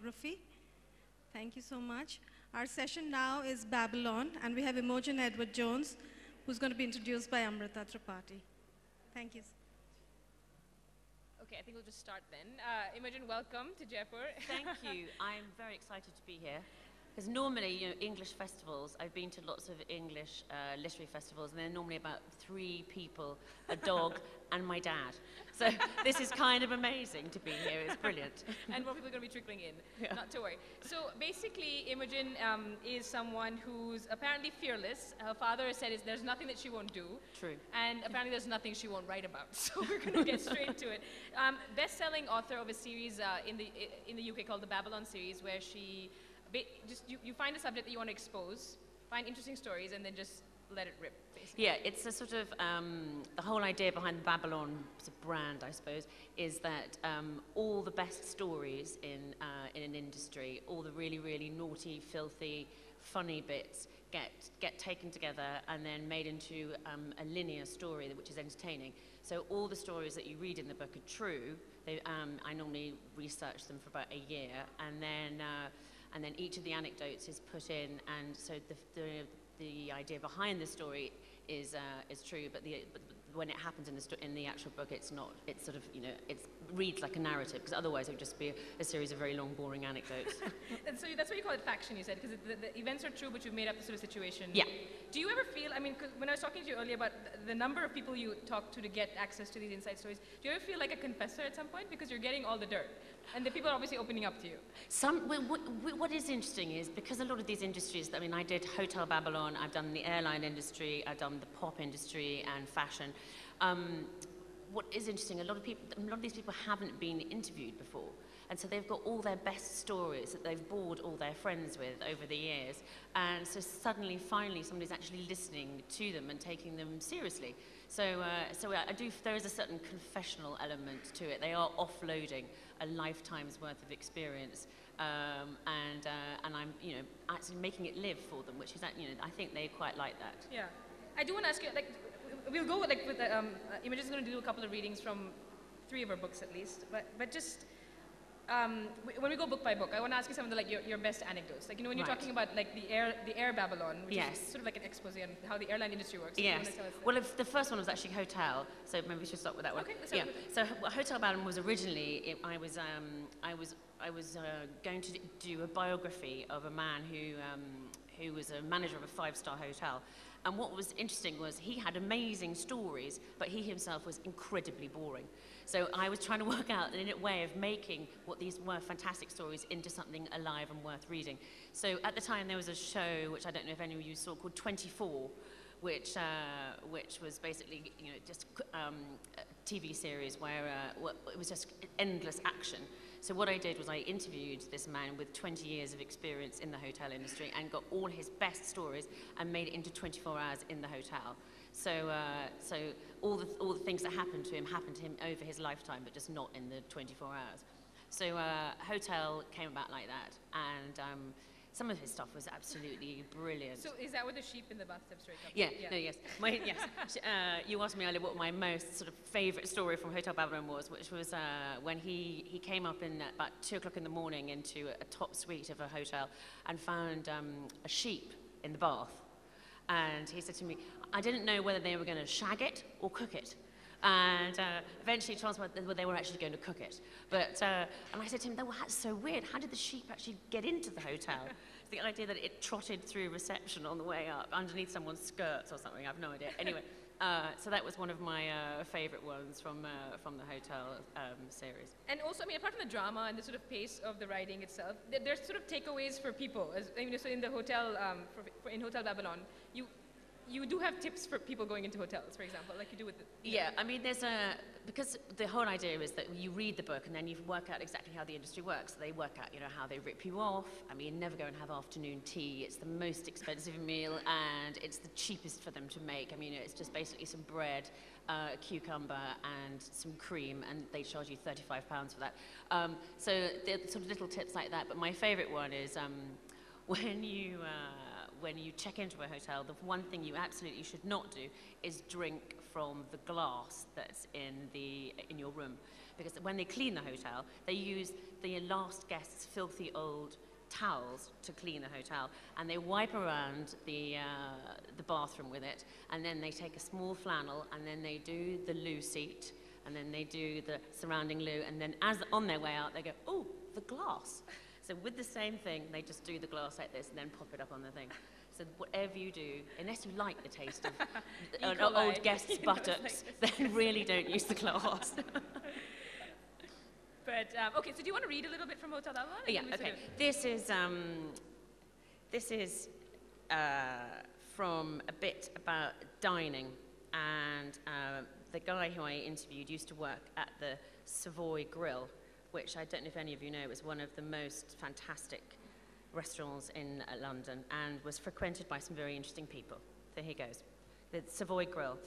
biography. Thank you so much. Our session now is Babylon, and we have Imogen Edward-Jones, who's going to be introduced by Amrita Tripathi. Thank you. Okay, I think we'll just start then. Imogen, welcome to Jaipur. Thank you. I'm very excited to be here. Because normally, English festivals, I've been to lots of English literary festivals, and they're normally about 3 people, a dog, and my dad. So this is kind of amazing to be here. It's brilliant. And more people are going to be trickling in, Yeah. not to worry. So basically, Imogen is someone who's apparently fearless. Her father has said there's nothing that she won't do. True. And apparently there's nothing she won't write about. So we're going to get straight to it. Best-selling author of a series in the UK called the Babylon series, where she you find a subject that you want to expose, find interesting stories, and then just let it rip, basically. Yeah, it's a sort of, the whole idea behind the Babylon brand, I suppose, is that all the best stories in an industry, all the really, really naughty, filthy, funny bits get taken together and then made into a linear story which is entertaining. So all the stories that you read in the book are true. I normally research them for about a year, and then each of the anecdotes is put in, and so the idea behind the story is true, but when it happens in the actual book, it's not. It's sort of, it reads like a narrative, because otherwise it would just be a series of very long, boring anecdotes. And so that's why you call it faction, you said, because the events are true, but you've made up the sort of situation. Yeah. Do you ever feel, I mean, cause when I was talking to you earlier about the number of people you talk to get access to these inside stories, do you ever feel like a confessor at some point? Because you're getting all the dirt, and the people are obviously opening up to you. What is interesting is, because a lot of these industries, I mean, I did Hotel Babylon, I've done the airline industry, I've done the pop industry and fashion. What is interesting, a lot of these people haven't been interviewed before, and so they've got all their best stories that they've bored all their friends with over the years, and so finally, somebody's actually listening to them and taking them seriously. So there is a certain confessional element to it. They are offloading a lifetime's worth of experience, and I'm, actually making it live for them, which is, I think they quite like that. Yeah, I do want to ask you, we'll go with Imogen's going to do a couple of readings from 3 of her books at least, but just when we go book by book, I want to ask you some of the your best anecdotes. When you're Right. talking about the air Babylon, which Yes. is sort of like an expose on how the airline industry works. Yes. Well, the first one was actually Hotel, so maybe we should start with that one. Okay, let's Yeah. start So Hotel Babylon was originally, I was going to do a biography of a man who was a manager of a 5-star hotel. And what was interesting was he had amazing stories, but he himself was incredibly boring. So I was trying to work out a way of making what these were fantastic stories into something alive and worth reading. So at the time there was a show, which I don't know if any of you saw, called 24, which was basically just a TV series where it was just endless action. So what I did was I interviewed this man with 20 years of experience in the hotel industry and got all his best stories and made it into 24 hours in the hotel. So all the things that happened to him over his lifetime, but just not in the 24 hours. So Hotel came about like that, and some of his stuff was absolutely brilliant. So is that where the sheep in the bathtub story comes Yeah, from? no, yes. You asked me earlier what my most sort of favourite story from Hotel Babylon was, which was when he came up in about 2 o'clock in the morning into a top suite of a hotel and found a sheep in the bath. And he said to me, I didn't know whether they were going to shag it or cook it. And eventually it transpired that they were actually going to cook it. But and I said to him, well, that's so weird. How did the sheep actually get into the hotel? The idea that it trotted through reception on the way up underneath someone's skirts or something, I've no idea. Anyway, so that was one of my favourite ones from the Hotel series. And also, I mean, apart from the drama and the sort of pace of the writing itself, there's sort of takeaways for people. So in the hotel, in Hotel Babylon, you do have tips for people going into hotels, for example, like you do with the... Yeah, I mean, because the whole idea is that you read the book and then you work out exactly how the industry works. So they work out, how they rip you off. I mean, never go and have afternoon tea. It's the most expensive meal and it's the cheapest for them to make. I mean, it's just basically some bread, a cucumber and some cream, and they charge you £35 for that. So there are sort of little tips like that. But my favourite one is when you check into a hotel, the one thing you absolutely should not do is drink from the glass that's in your room. Because when they clean the hotel, they use the last guest's filthy old towels to clean the hotel, and they wipe around the bathroom with it, and then they take a small flannel, and then they do the loo seat, and then they do the surrounding loo, and then as on their way out, they go, oh, the glass. So with the same thing, they just do the glass like this, and then pop it up on the thing. So whatever you do, unless you like the taste of an old guest's buttocks, then really don't use the glass. But, okay, so do you want to read a little bit from Hotel Babylon? Yeah, okay. This is from a bit about dining, and the guy who I interviewed used to work at the Savoy Grill, which I don't know if any of you know is one of the most fantastic restaurants in London, and was frequented by some very interesting people. So here goes. The Savoy Grill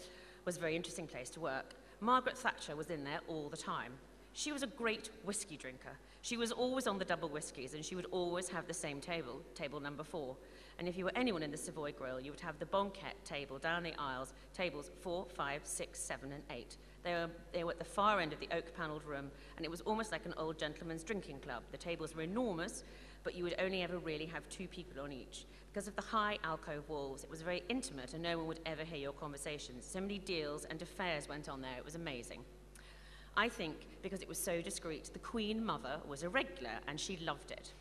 was a very interesting place to work. Margaret Thatcher was in there all the time. She was a great whiskey drinker. She was always on the double whiskies, and she would always have the same table, table number 4. And if you were anyone in the Savoy Grill, you would have the banquette table down the aisles, tables 4, 5, 6, 7, and 8. They were at the far end of the oak-panelled room, and it was almost like an old gentleman's drinking club. The tables were enormous, but you would only ever really have 2 people on each. Because of the high alcove walls, it was very intimate, and no one would ever hear your conversations. So many deals and affairs went on there. It was amazing. I think because it was so discreet, the Queen Mother was a regular, and she loved it.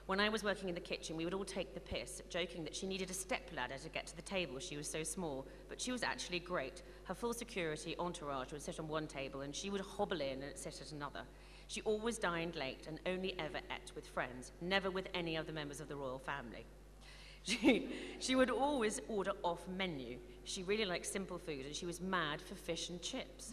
When I was working in the kitchen, we would all take the piss, joking that she needed a stepladder to get to the table. She was so small, but she was actually great. Her full security entourage would sit on one table, and she would hobble in and sit at another. She always dined late and only ever ate with friends, never with any of the members of the royal family. She would always order off menu. She really liked simple food, and she was mad for fish and chips.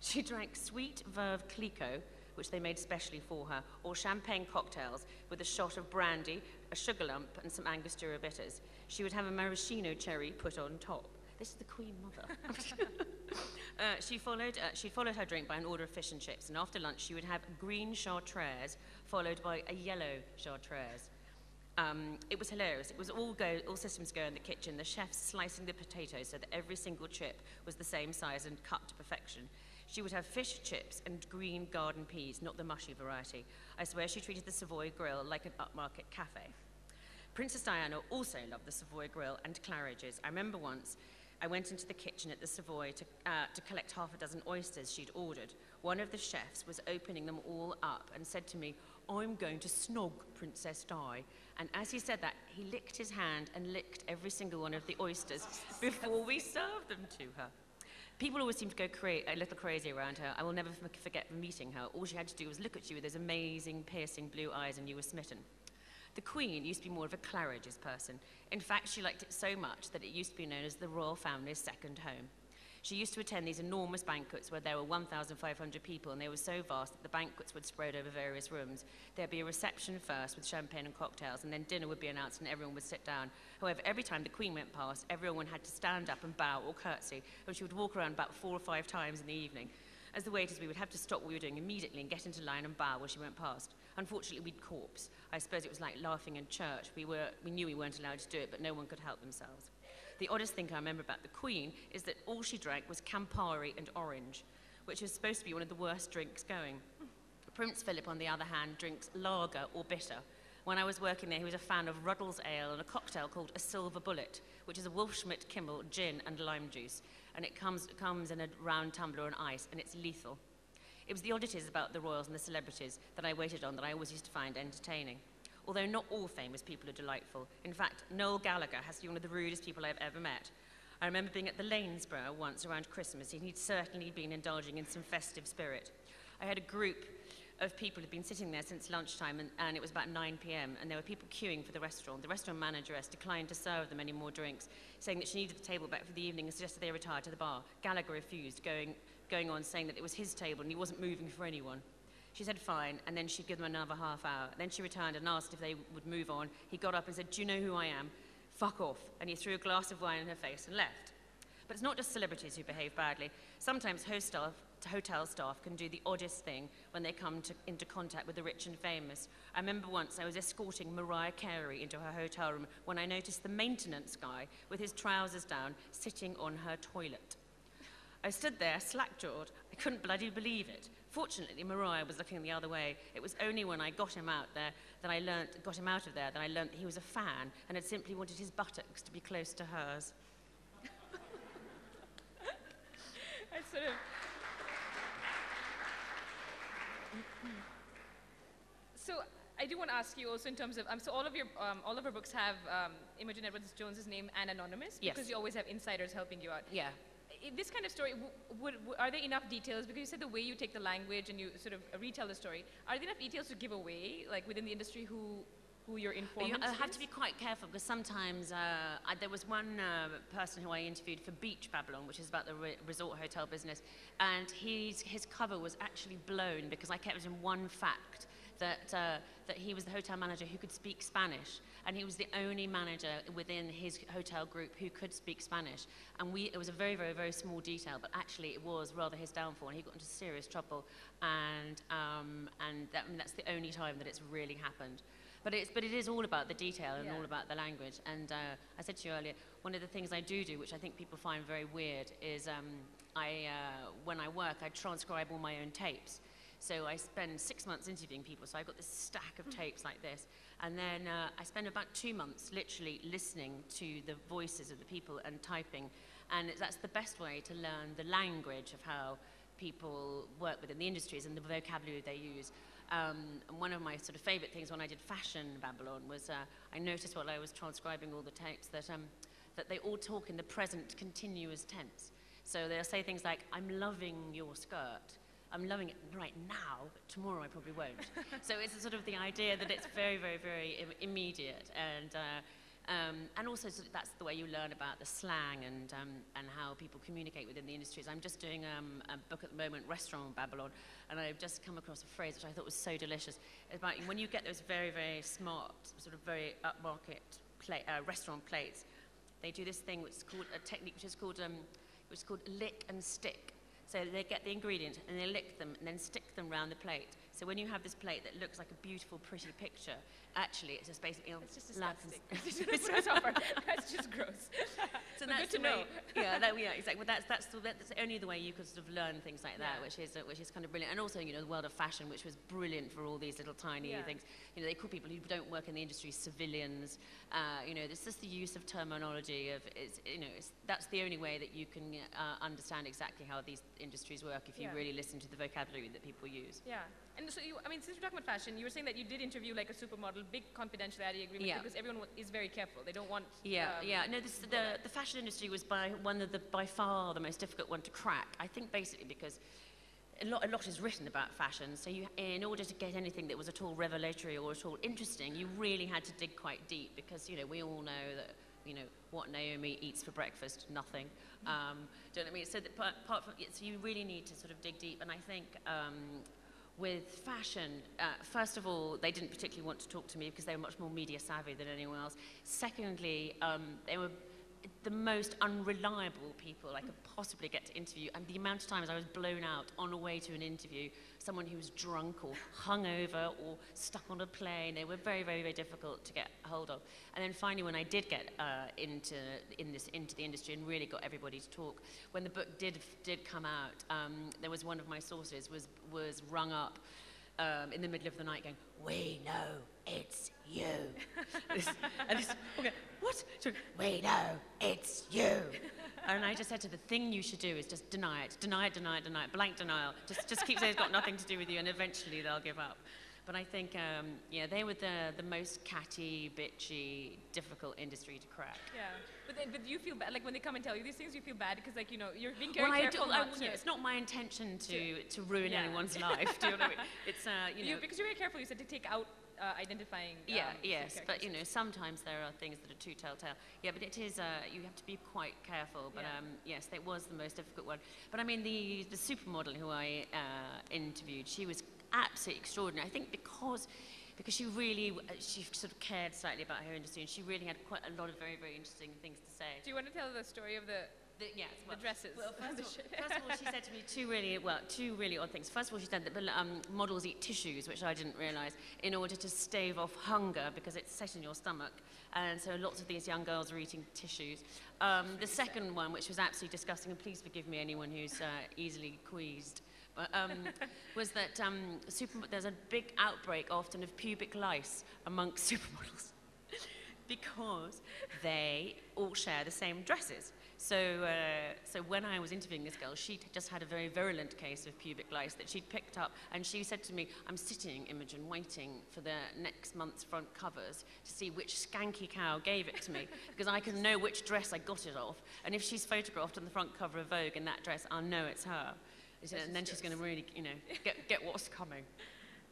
She drank sweet Veuve Clicquot, which they made specially for her, or champagne cocktails with a shot of brandy, a sugar lump, and some Angostura bitters. She would have a maraschino cherry put on top. This is the Queen Mother. She followed her drink by an order of fish and chips, and after lunch she would have green chartreuse followed by a yellow chartreuse. It was hilarious. It was all systems go in the kitchen, the chefs slicing the potatoes so that every single chip was the same size and cut to perfection. She would have fish chips and green garden peas, not the mushy variety. I swear she treated the Savoy Grill like an upmarket cafe. Princess Diana also loved the Savoy Grill and Claridge's. I remember once I went into the kitchen at the Savoy to collect half a dozen oysters she'd ordered. One of the chefs was opening them all up and said to me, "I'm going to snog Princess Di." And as he said that, he licked his hand and licked every single one of the oysters before we served them to her. People always seemed to go a little crazy around her. I will never forget meeting her. All she had to do was look at you with those amazing, piercing blue eyes, and you were smitten. The Queen used to be more of a Claridge's person. In fact, she liked it so much that it used to be known as the royal family's second home. She used to attend these enormous banquets where there were 1,500 people, and they were so vast that the banquets would spread over various rooms. There'd be a reception first with champagne and cocktails, and then dinner would be announced and everyone would sit down. However, every time the Queen went past, everyone had to stand up and bow or curtsy, and she would walk around about 4 or 5 times in the evening. As the waiters, we would have to stop what we were doing immediately and get into line and bow when she went past. Unfortunately, we'd corpse. I suppose it was like laughing in church. We knew we weren't allowed to do it, but no one could help themselves. The oddest thing I remember about the Queen is that all she drank was Campari and orange, which is supposed to be one of the worst drinks going. Prince Philip, on the other hand, drinks lager or bitter. When I was working there, he was a fan of Ruddles Ale and a cocktail called a Silver Bullet, which is a Wolfschmidt Kimmel gin and lime juice, and it comes in a round tumbler on ice, and it's lethal. It was the oddities about the royals and the celebrities that I waited on that I always used to find entertaining. Although not all famous people are delightful. In fact, Noel Gallagher has to be one of the rudest people I've ever met. I remember being at the Lanesborough once around Christmas, and he'd certainly been indulging in some festive spirit. I had a group of people who'd been sitting there since lunchtime, and it was about 9 p.m, and there were people queuing for the restaurant. The restaurant manageress declined to serve them any more drinks, saying that she needed the table back for the evening and suggested they retire to the bar. Gallagher refused, going on saying that it was his table and he wasn't moving for anyone. She said fine, and then she'd give them another half hour. Then she returned and asked if they would move on. He got up and said, "Do you know who I am? Fuck off." And he threw a glass of wine in her face and left. But it's not just celebrities who behave badly. Sometimes hotel staff can do the oddest thing when they come into contact with the rich and famous. I remember once I was escorting Mariah Carey into her hotel room when I noticed the maintenance guy with his trousers down sitting on her toilet. I stood there, slack-jawed. I couldn't bloody believe it. Fortunately, Mariah was looking the other way. It was only when I got him out of there that I learned that he was a fan and had simply wanted his buttocks to be close to hers. I sort of... So I do want to ask you also in terms of, so all of our books have Imogen Edwards-Jones's name and anonymous, Yes. because you always have insiders helping you out. Yeah. In this kind of story, are there enough details? Because you said the way you take the language and you sort of retell the story, are there enough details to give away, like within the industry, who your informant You have is? to be quite careful because sometimes there was one person who I interviewed for Beach Babylon, which is about the resort hotel business, and his cover was actually blown because I kept him one fact that he was the hotel manager who could speak Spanish, and he was the only manager within his hotel group who could speak Spanish. And it was a very, very, very small detail, but actually it was rather his downfall, and he got into serious trouble. And that's the only time that it's really happened. But it is all about the detail and all about the language. And I said to you earlier, one of the things I do, which I think people find very weird, is when I work, I transcribe all my own tapes. So I spend 6 months interviewing people, so I've got this stack of tapes like this. And then I spend about 2 months literally listening to the voices of the people and typing. And that's the best way to learn the language of how people work within the industries and the vocabulary they use. And one of my sort of favorite things when I did Fashion Babylon was I noticed while I was transcribing all the tapes that they all talk in the present continuous tense. So they'll say things like, "I'm loving your skirt. I'm loving it right now, but tomorrow I probably won't." So it's sort of the idea that it's very, very, very immediate, and also that's the way you learn about the slang and how people communicate within the industries. I'm just doing a book at the moment, Restaurant Babylon, and I've just come across a phrase which I thought was so delicious. It's about when you get those very, very smart, sort of very upmarket restaurant plates, they do this thing which is called a technique which is called lick and stick. So they get the ingredients and they lick them and then stick them around the plate. So when you have this plate that looks like a beautiful, pretty picture, actually it's just basically... It's just disgusting. That's just gross. So But that's good to the way, know. yeah, exactly. Well, that's only the way you could sort of learn things like that, Yeah. which is kind of brilliant. And also, the world of fashion, which was brilliant for all these little tiny things. They call people who don't work in the industry civilians. It's just the use of terminology that's the only way that you can understand exactly how these industries work if you really listen to the vocabulary that people use. Yeah. And so, since we're talking about fashion, you were saying that you did interview like a supermodel, big confidentiality agreement, because everyone is very careful. They don't want... No, the fashion industry was by far the most difficult one to crack. I think basically because a lot is written about fashion, so in order to get anything that was at all revelatory or at all interesting, you really had to dig quite deep, because we all know that what Naomi eats for breakfast, nothing. Do you know what I mean? So so you really need to sort of dig deep, and I think with fashion, first of all, they didn't particularly want to talk to me because they were much more media savvy than anyone else. Secondly, they were the most unreliable people I could possibly get to interview, and the amount of times I was blown out on the way to an interview, someone who was drunk or hungover or stuck on a plane, they were very, very, very difficult to get a hold of. And then finally, when I did get into the industry and really got everybody to talk, when the book did come out, there was one of my sources was rung up in the middle of the night going, "We know it's you." Okay, what? So, "We know it's you." And I just said to the thing you should do is just deny it, blank denial. Just keep saying it's got nothing to do with you, and eventually they'll give up. But I think, they were the most catty, bitchy, difficult industry to crack. Yeah. But you feel bad, like when they come and tell you these things, you feel bad because, you're being very careful not to... It's not my intention to ruin anyone's life. Do you know what I mean? It's, because you're very careful, you said, to take out identifying... yes, but sometimes there are things that are too telltale. Yeah, but it is, you have to be quite careful. But yes, that was the most difficult one. But I mean, the supermodel who I interviewed, she was absolutely extraordinary. I think because she sort of cared slightly about her industry, and she really had quite a lot of very, very interesting things to say. Do you want to tell the story of the Yes, well, the dresses. Well, first of all, she said to me two really odd things. First of all, she said that models eat tissues, which I didn't realise, in order to stave off hunger because it's set in your stomach. And so lots of these young girls are eating tissues. The second one, which was absolutely disgusting, and please forgive me anyone who's easily queased, but, was that there's a big outbreak often of pubic lice amongst supermodels because they all share the same dresses. So when I was interviewing this girl, she just had a very virulent case of pubic lice that she'd picked up, and she said to me, I'm sitting, Imogen, waiting for the next month's front covers to see which skanky cow gave it to me, because I can know which dress I got it off, and if she's photographed on the front cover of Vogue in that dress, I'll know it's her. And then she's going to really, get what's coming.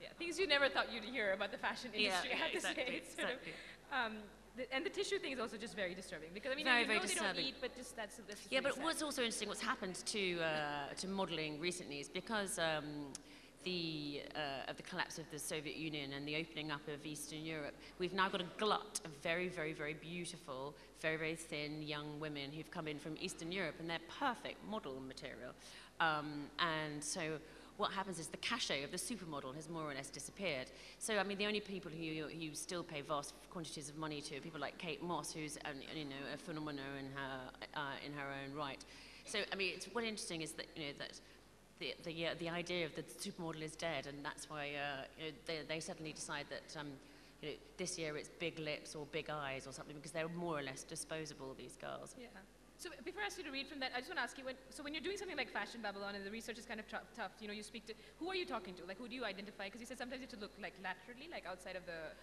Yeah, things you never thought you'd hear about the fashion industry, I have to say. Exactly. And the tissue thing is also just very disturbing because very they disturbing. don't eat, but just that's Yeah, really but what's also interesting, what's happened to modelling recently is because of the collapse of the Soviet Union and the opening up of Eastern Europe, we've now got a glut of very, very, very beautiful, very, very thin young women who've come in from Eastern Europe, and they're perfect model material. And so what happens is the cachet of the supermodel has more or less disappeared. So, I mean, the only people who you still pay vast quantities of money to are people like Kate Moss, who's a phenomenon in her own right. So, I mean, what's interesting is that that the idea of the supermodel is dead, and that's why they suddenly decide that this year it's big lips or big eyes or something, because they're more or less disposable, these girls. Yeah. So before I ask you to read from that, I just want to ask you, when you're doing something like Fashion Babylon and the research is kind of tough, you speak to, who are you talking to? Like, who do you identify? Because you said sometimes you have to look like laterally, like outside of the...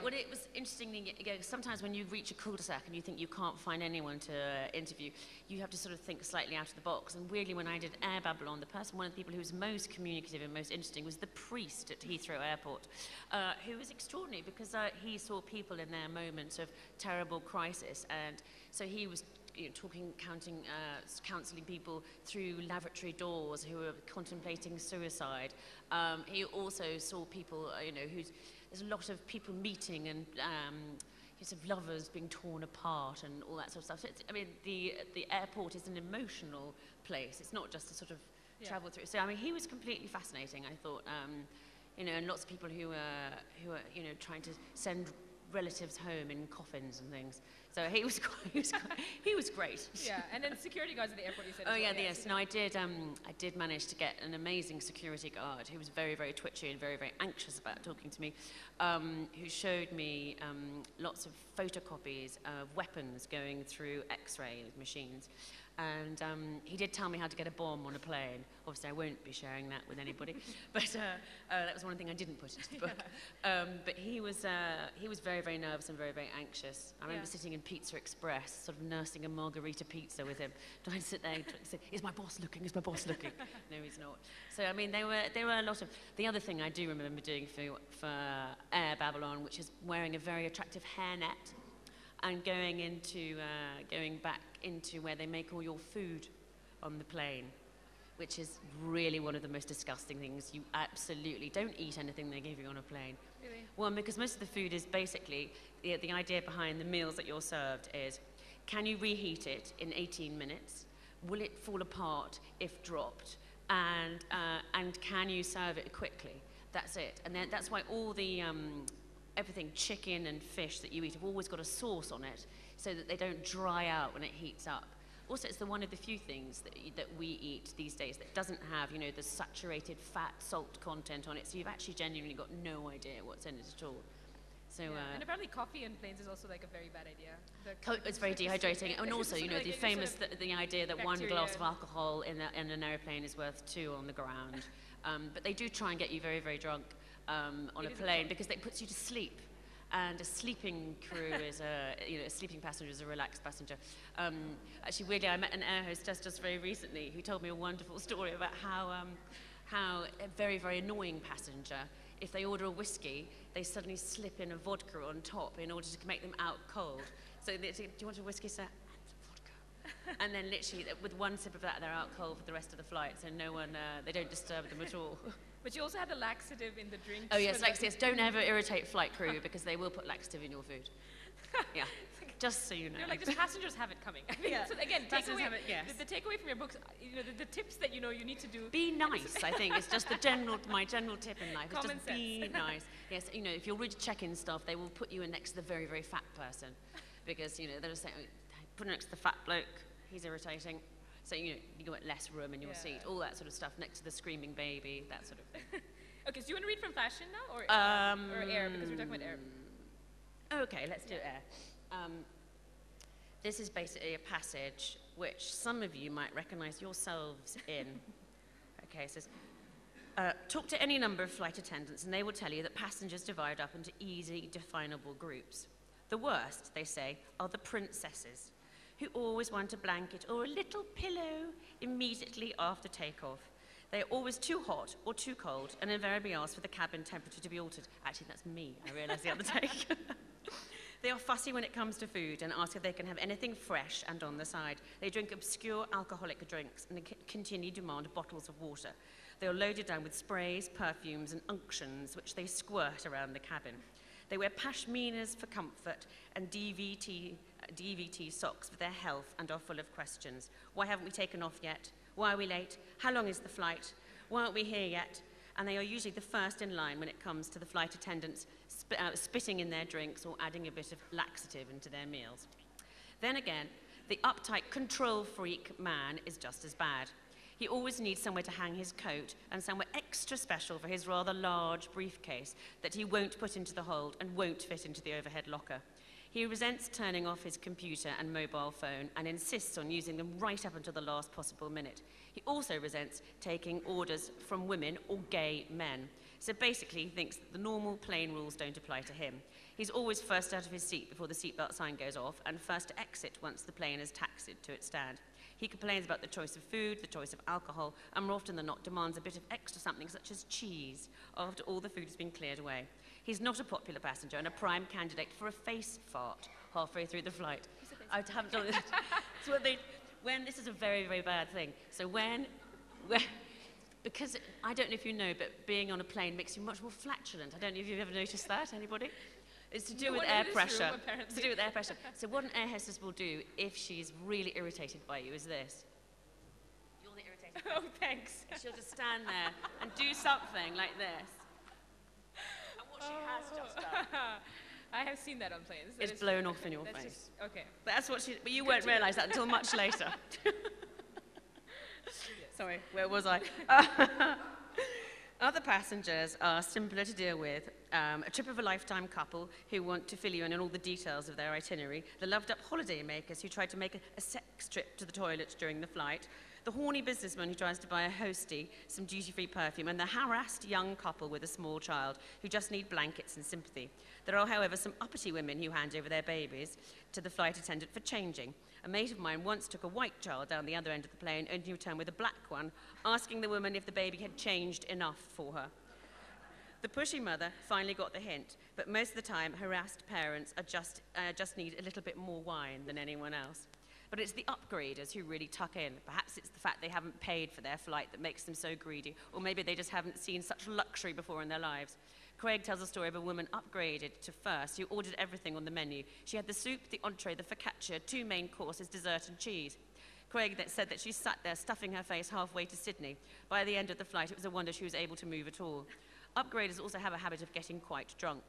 Well, it was interesting, sometimes when you reach a cul-de-sac and you think you can't find anyone to interview, you have to sort of think slightly out of the box. And weirdly, when I did Air Babylon, one of the people who was most communicative and most interesting was the priest at Heathrow Airport, who was extraordinary because he saw people in their moments of terrible crisis. And so he was counselling people through lavatory doors who were contemplating suicide. He also saw people, there's a lot of people meeting and sort of lovers being torn apart and all that sort of stuff. So the airport is an emotional place. It's not just a sort of travel through. So, I mean, he was completely fascinating, I thought. And lots of people who were trying to send relatives home in coffins and things. So he was great. Yeah, and then security guards at the airport, you said. Oh, yeah, yes. No, I did manage to get an amazing security guard who was very, very twitchy and very, very anxious about talking to me, who showed me lots of photocopies of weapons going through X-ray machines. And he did tell me how to get a bomb on a plane. Obviously, I won't be sharing that with anybody, but that was one thing I didn't put into the book. But he was very, very nervous and very, very anxious. I remember sitting in Pizza Express, sort of nursing a margarita pizza with him, trying to sit there and say, "Is my boss looking? Is my boss looking?" No, he's not. So, I mean, there were a lot of... The other thing I do remember doing for Air Babylon, which is wearing a very attractive hairnet, and going back into where they make all your food on the plane, which is really one of the most disgusting things. You absolutely don't eat anything they give you on a plane. Really? Well, because most of the food is basically, the idea behind the meals that you're served is, can you reheat it in 18 minutes? Will it fall apart if dropped? And can you serve it quickly? That's it. And then that's why all the everything, chicken and fish that you eat, have always got a sauce on it so that they don't dry out when it heats up. Also, it's one of the few things that we eat these days that doesn't have, the saturated fat, salt content on it, so you've actually genuinely got no idea what's in it at all. So, and apparently coffee in planes is also like a very bad idea. It's very dehydrating, and also, the idea that one glass of alcohol in an aeroplane is worth 2 on the ground. But they do try and get you very, very drunk on a plane because it puts you to sleep. And a sleeping crew is a sleeping passenger is a relaxed passenger. Actually, weirdly, I met an air hostess just very recently who told me a wonderful story about how a very, very annoying passenger, if they order a whiskey, they suddenly slip in a vodka on top in order to make them out cold. So they say, "Do you want a whiskey, sir?" Vodka. And then literally, with one sip of that, they're out cold for the rest of the flight, so they don't disturb them at all. But you also had the laxative in the drinks. Oh yes, laxatives. Don't ever irritate flight crew because they will put laxative in your food. Yeah. Just so you know. You're like, just passengers have it coming. I think Yeah. so again, Passengers takeaway, have it, yes. the takeaway from your books, the tips that you need to do. Be nice, I think. It's just my general tip in life. It's Common just be sense. nice. Yes, if you're rude to check-in staff, they will put you in next to the very, very fat person. Because, they'll just say, oh, put next to the fat bloke, he's irritating. So, you got less room in your seat, all that sort of stuff, next to the screaming baby, that sort of thing. Okay, so you want to read from fashion now, or air, because we're talking about air. Okay, let's do air. This is basically a passage which some of you might recognize yourselves in. Okay, it says, talk to any number of flight attendants and they will tell you that passengers divide up into easy, definable groups. The worst, they say, are the princesses, who always want a blanket or a little pillow immediately after takeoff. They are always too hot or too cold and invariably ask for the cabin temperature to be altered. Actually, that's me, I realized the other day. They are fussy when it comes to food and ask if they can have anything fresh and on the side. They drink obscure alcoholic drinks and continue to demand bottles of water. They are loaded down with sprays, perfumes, and unctions, which they squirt around the cabin. They wear pashminas for comfort and DVT socks for their health and are full of questions. Why haven't we taken off yet? Why are we late? How long is the flight? Why aren't we here yet? And they are usually the first in line when it comes to the flight attendants spitting in their drinks or adding a bit of laxative into their meals. Then again, the uptight control freak man is just as bad. He always needs somewhere to hang his coat and somewhere extra special for his rather large briefcase that he won't put into the hold and won't fit into the overhead locker. He resents turning off his computer and mobile phone and insists on using them right up until the last possible minute. He also resents taking orders from women or gay men. So basically, he thinks that the normal plane rules don't apply to him. He's always first out of his seat before the seatbelt sign goes off and first to exit once the plane is taxied to its stand. He complains about the choice of food, the choice of alcohol, and more often than not demands a bit of extra something such as cheese after all the food has been cleared away. He's not a popular passenger and a prime candidate for a face fart halfway through the flight. I haven't done this. So when this is a very, very bad thing. So because I don't know if you know, but being on a plane makes you much more flatulent. I don't know if you've ever noticed that, anybody? It's to do with air pressure. It's to do with air pressure. So what an air hostess will do if she's really irritated by you is this. You're the irritated Oh, thanks. She'll just stand there and do something like this. And what she has just done. I have seen that on planes. It's blown off in your face. Okay. That's what she, but you won't realise that until much later. Sorry, where was I? Other passengers are simpler to deal with. A trip of a lifetime couple who want to fill you in on all the details of their itinerary. The loved-up holiday makers who try to make a sex trip to the toilet during the flight. The horny businessman who tries to buy a hostie some duty-free perfume. And the harassed young couple with a small child who just need blankets and sympathy. There are, however, some uppity women who hand over their babies to the flight attendant for changing. A mate of mine once took a white child down the other end of the plane, only to return with a black one, asking the woman if the baby had changed enough for her. The pushy mother finally got the hint, but most of the time, harassed parents are just need a little bit more wine than anyone else. But it's the upgraders who really tuck in. Perhaps it's the fact they haven't paid for their flight that makes them so greedy, or maybe they just haven't seen such luxury before in their lives. Craig tells a story of a woman upgraded to first who ordered everything on the menu. She had the soup, the entree, the focaccia, 2 main courses, dessert and cheese. Craig said that she sat there stuffing her face halfway to Sydney. By the end of the flight, it was a wonder she was able to move at all. Upgraders also have a habit of getting quite drunk.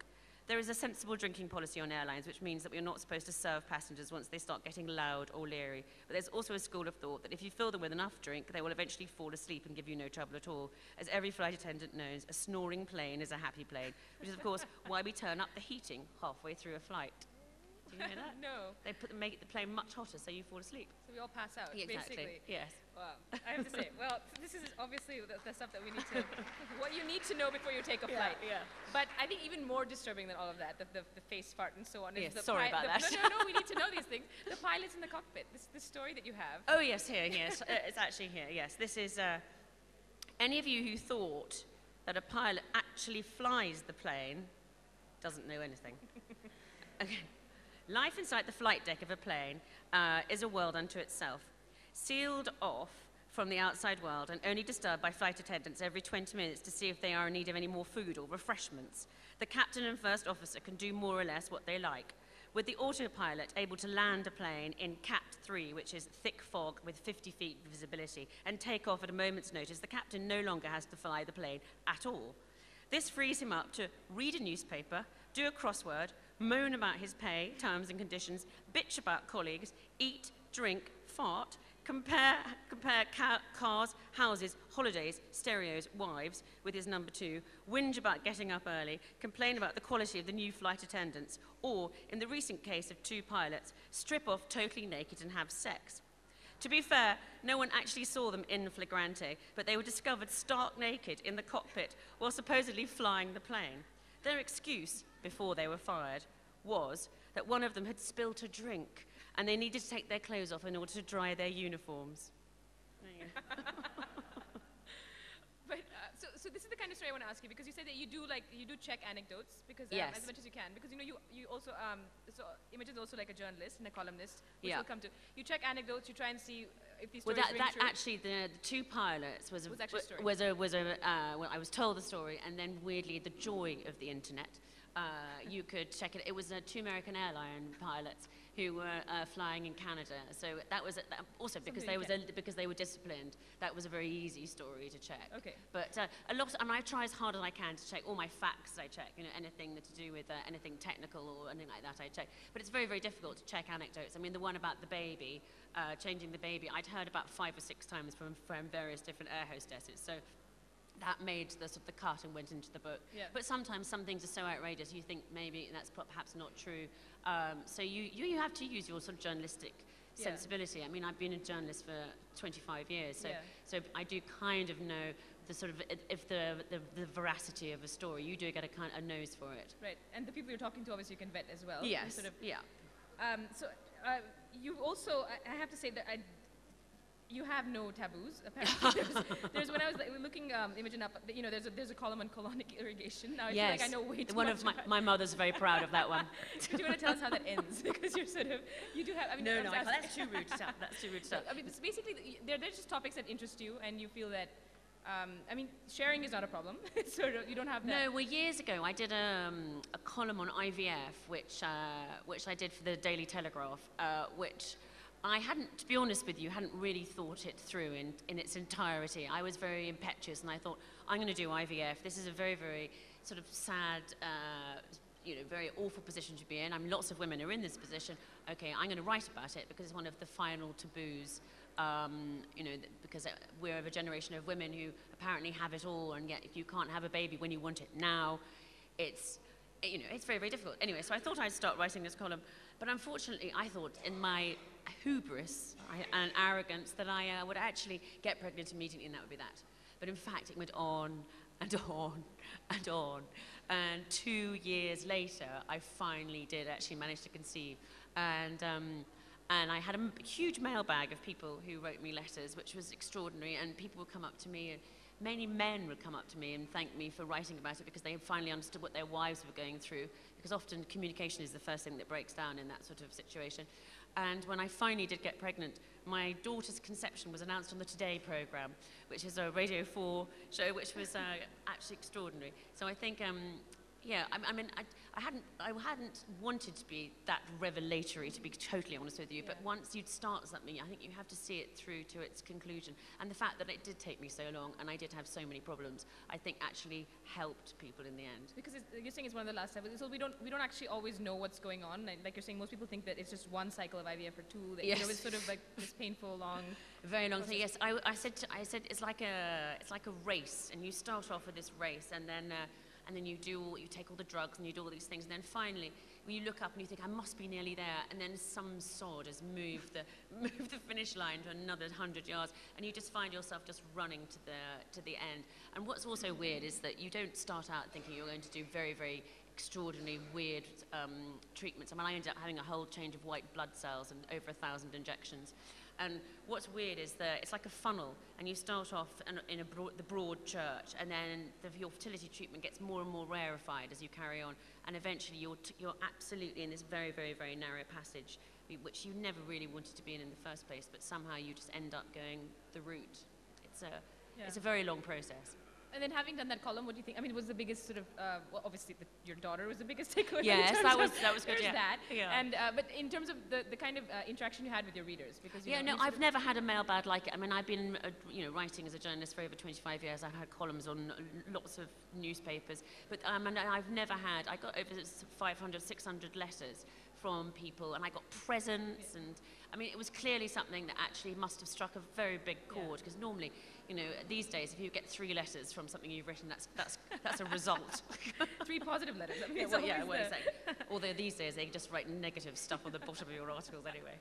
There is a sensible drinking policy on airlines, which means that we are not supposed to serve passengers once they start getting loud or leery. But there's also a school of thought that if you fill them with enough drink, they will eventually fall asleep and give you no trouble at all. As every flight attendant knows, a snoring plane is a happy plane, which is, of course, why we turn up the heating halfway through a flight. Do you know that? No. They make the plane much hotter so you fall asleep. So we all pass out, Exactly. basically. Yes. Wow. I have to say, well, this is obviously the stuff that we need to, what you need to know before you take a flight. Yeah. But I think even more disturbing than all of that, the face fart and so on, is Yes, the sorry about that. No, we need to know these things. The pilots in the cockpit, this story that you have. Oh, yes, here, yes. It's actually here, yes. This is, any of you who thought that a pilot actually flies the plane doesn't know anything. Okay. Life inside the flight deck of a plane is a world unto itself, sealed off from the outside world and only disturbed by flight attendants every 20 minutes to see if they are in need of any more food or refreshments. The captain and first officer can do more or less what they like. with the autopilot able to land a plane in Cat 3, which is thick fog with 50 feet visibility, and take off at a moment's notice, the captain no longer has to fly the plane at all. This frees him up to read a newspaper, do a crossword, moan about his pay, terms and conditions, bitch about colleagues, eat, drink, fart, compare cars, houses, holidays, stereos, wives with his number 2, whinge about getting up early, complain about the quality of the new flight attendants, or, in the recent case of 2 pilots, strip off totally naked and have sex. To be fair, no one actually saw them in flagrante, but they were discovered stark naked in the cockpit while supposedly flying the plane. Their excuse, before they were fired, was that one of them had spilt a drink and they needed to take their clothes off in order to dry their uniforms. But so this is the kind of story I want to ask you, because you said that you do check anecdotes, because Yes. as much as you can, because you also so Imogen is also like a journalist and a columnist, which Yeah. we'll come to. You check anecdotes, you try and see if these Well, stories ring that true. actually, the 2 pilots was actually a story. well, I was told the story, and then weirdly, the joy of the internet. You could check it. It was 2 American airline pilots who were flying in Canada. So that was also because because they were disciplined. That was a very easy story to check. Okay. But I try as hard as I can to check all my facts. I check, anything to do with anything technical or anything like that. I check. But it's very, very difficult to check anecdotes. I mean, the one about the baby, changing the baby, I'd heard about 5 or 6 times from various different air hostesses. So that made the cut and went into the book. Yeah. But sometimes some things are so outrageous you think maybe that's perhaps not true. So you have to use your sort of journalistic Yeah. sensibility. I mean, I've been a journalist for 25 years, so Yeah. so I do kind of know the sort of if the veracity of a story. You do get a nose for it. Right, and the people you're talking to, obviously, you can vet as well. You Yes. sort of, Yeah. so you've also, I have to say that you have no taboos. Apparently, there's when I was looking Imogen up, there's a column on colonic irrigation. Now I feel like I know way too One much of about my mother's very proud of that one. Do you want to tell us how that ends? Because you do have. I mean, I was asking- that's too rude to tell. That's too rude to tell. I mean, it's basically, they're just topics that interest you, and you feel that. I mean, sharing is not a problem. It's sort of, you don't have that. No, well, years ago I did a column on IVF, which I did for the Daily Telegraph, which I hadn't, to be honest with you, hadn't really thought it through in its entirety. I was very impetuous, and I thought, I'm going to do IVF. This is a very, very sort of sad, very awful position to be in. I mean, lots of women are in this position. Okay, I'm going to write about it because it's one of the final taboos. Because we're of a generation of women who apparently have it all, and yet if you can't have a baby when you want it now, it's very, very difficult. Anyway, so I thought I'd start writing this column, but unfortunately I thought in my hubris and arrogance that I would actually get pregnant immediately and that would be that. But in fact it went on and on and on, and 2 years later I finally did actually manage to conceive, and I had a huge mailbag of people who wrote me letters, which was extraordinary, and people would come up to me, and many men would come up to me and thank me for writing about it because they finally understood what their wives were going through, because often communication is the first thing that breaks down in that sort of situation. And when I finally did get pregnant, my daughter's conception was announced on the Today programme, which is a Radio 4 show, which was actually extraordinary. So I think, I hadn't wanted to be that revelatory, to be totally honest with you, but once you'd start something, I think you have to see it through to its conclusion. And the fact that it did take me so long, and I did have so many problems, I think actually helped people in the end. Because you're saying it's one of the last steps, so we don't actually always know what's going on. Like you're saying, most people think that it's just one cycle of IVF or 2. That, Yes. it's sort of like this painful, long. Very long thing. Yes, I said it's like a race, and you start off with this race, and then you take all the drugs and you do all these things, and then finally when you look up and you think I must be nearly there, and then some sod has moved the finish line to another 100 yards, and you just find yourself just running to the end. And what's also weird is that you don't start out thinking you're going to do very, very extraordinary, weird treatments. I mean, I ended up having a whole change of white blood cells and over 1,000 injections. And what's weird is that it's like a funnel, and you start off in the broad church, and then your fertility treatment gets more and more rarefied as you carry on, and eventually you're absolutely in this very, very, very narrow passage, which you never really wanted to be in the first place, but somehow you just end up going the route. It's a very long process. And then having done that column, what do you think? I mean, it was the biggest sort of, well, obviously your daughter was the biggest takeaway. Yes, that was good, There's yeah. that. Yeah. And, but in terms of the kind of interaction you had with your readers, because you Yeah, know, no, I've never had a mailbag like it. I mean, I've been, writing as a journalist for over 25 years. I've had columns on lots of newspapers, but and I've never had. I got over 500, 600 letters from people, and I got presents, and I mean, it was clearly something that actually must have struck a very big chord. Because normally, these days, if you get 3 letters from something you've written, that's a result. 3 positive letters. I mean, Yeah, it's well, always it's like, although these days they just write negative stuff on the bottom of your articles anyway.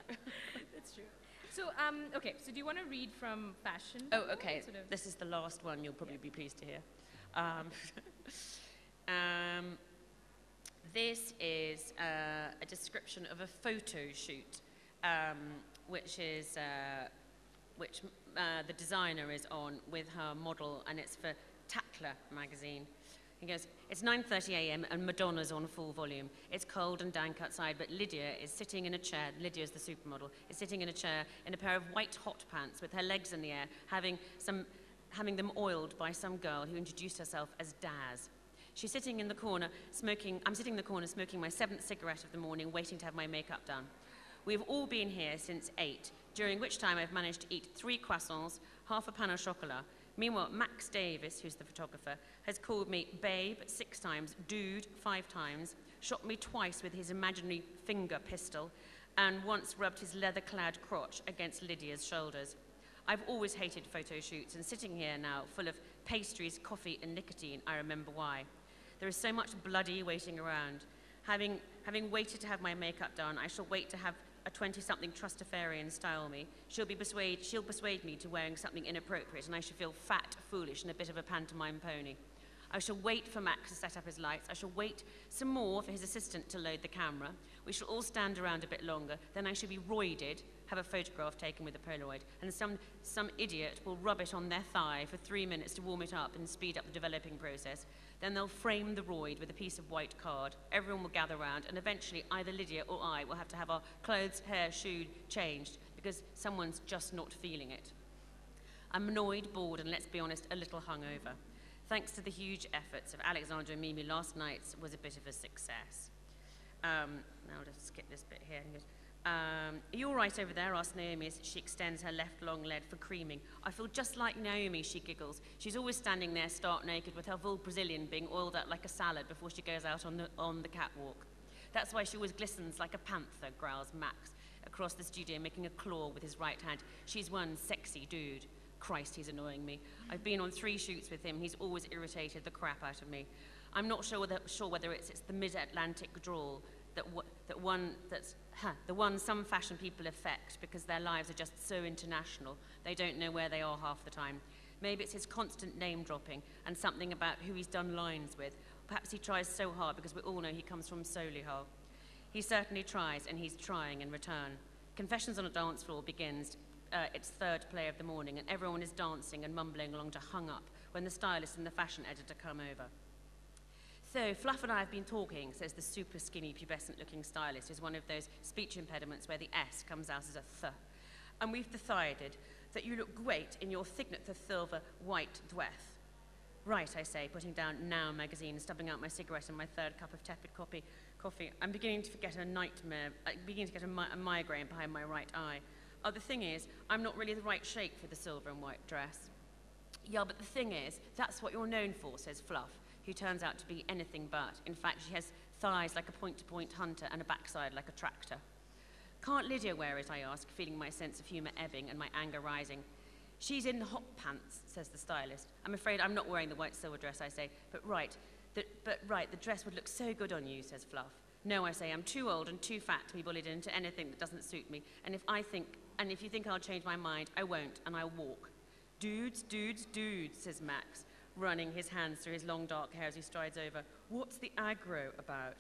That's true. So, okay, so do you want to read from Fashion? Oh, okay. Sort of- This is the last one you'll probably be pleased to hear. This is a description of a photo shoot, which the designer is on with her model, and it's for Tackler magazine. He goes, it's 9:30 a.m. and Madonna's on full volume. It's cold and dank outside, but Lydia is sitting in a chair. Lydia's the supermodel. Is sitting in a chair in a pair of white hot pants with her legs in the air, having them oiled by some girl who introduced herself as Daz. She's sitting in the corner smoking. I'm sitting in the corner smoking my 7th cigarette of the morning, waiting to have my makeup done. We've all been here since 8, during which time I've managed to eat 3 croissants, half a pain au chocolat. Meanwhile, Max Davis, who's the photographer, has called me babe 6 times, dude 5 times, shot me twice with his imaginary finger pistol, and once rubbed his leather-clad crotch against Lydia's shoulders. I've always hated photo shoots, and sitting here now, full of pastries, coffee, and nicotine, I remember why. There is so much bloody waiting around. Having waited to have my makeup done, I shall wait to have a 20-something Trustafarian style me. She'll persuade me to wearing something inappropriate, and I shall feel fat, foolish, and a bit of a pantomime pony. I shall wait for Max to set up his lights. I shall wait some more for his assistant to load the camera. We shall all stand around a bit longer. Then I shall be roided, have a photograph taken with a Polaroid, and some idiot will rub it on their thigh for 3 minutes to warm it up and speed up the developing process. Then they'll frame the roid with a piece of white card. Everyone will gather round, and eventually either Lydia or I will have to have our clothes, hair, shoe changed because someone's just not feeling it. I'm annoyed, bored, and let's be honest, a little hungover. Thanks to the huge efforts of Alexandra and Mimi, last night's was a bit of a success. Now I'll just skip this bit here. And goes, are you all right over there? Asks Naomi as she extends her left long leg for creaming. I feel just like Naomi, she giggles. She's always standing there stark naked with her full Brazilian being oiled up like a salad before she goes out on the catwalk. That's why she always glistens like a panther, growls Max across the studio, making a claw with his right hand. She's one sexy dude. Christ, he's annoying me. I've been on 3 shoots with him. He's always irritated the crap out of me. I'm not sure whether it's the mid-Atlantic drawl, the one some fashion people affect because their lives are just so international, they don't know where they are half the time. Maybe it's his constant name-dropping and something about who he's done lines with. Perhaps he tries so hard because we all know he comes from Solihull. He certainly tries, and he's trying in return. Confessions on a Dance Floor begins its 3rd play of the morning, and everyone is dancing and mumbling along to Hung Up when the stylist and the fashion editor come over. So, Fluff and I have been talking, says the super skinny, pubescent-looking stylist, who's one of those speech impediments where the S comes out as a th. And we've decided that you look great in your signature silver white dress. Right, I say, putting down Now magazine, stubbing out my cigarette and my 3rd cup of tepid coffee. I'm beginning to get a nightmare, beginning to get a migraine behind my right eye. Oh, the thing is, I'm not really the right shape for the silver and white dress. Yeah, but the thing is, that's what you're known for, says Fluff, who turns out to be anything but. In fact, she has thighs like a point-to-point hunter and a backside like a tractor. Can't Lydia wear it, I ask, feeling my sense of humour ebbing and my anger rising. She's in hot pants, says the stylist. I'm afraid I'm not wearing the white silver dress, I say. But the dress would look so good on you, says Fluff. No, I say, I'm too old and too fat to be bullied into anything that doesn't suit me. And if you think I'll change my mind, I won't, and I'll walk. Dudes, says Max, running his hands through his long dark hair as he strides over. What's the aggro about?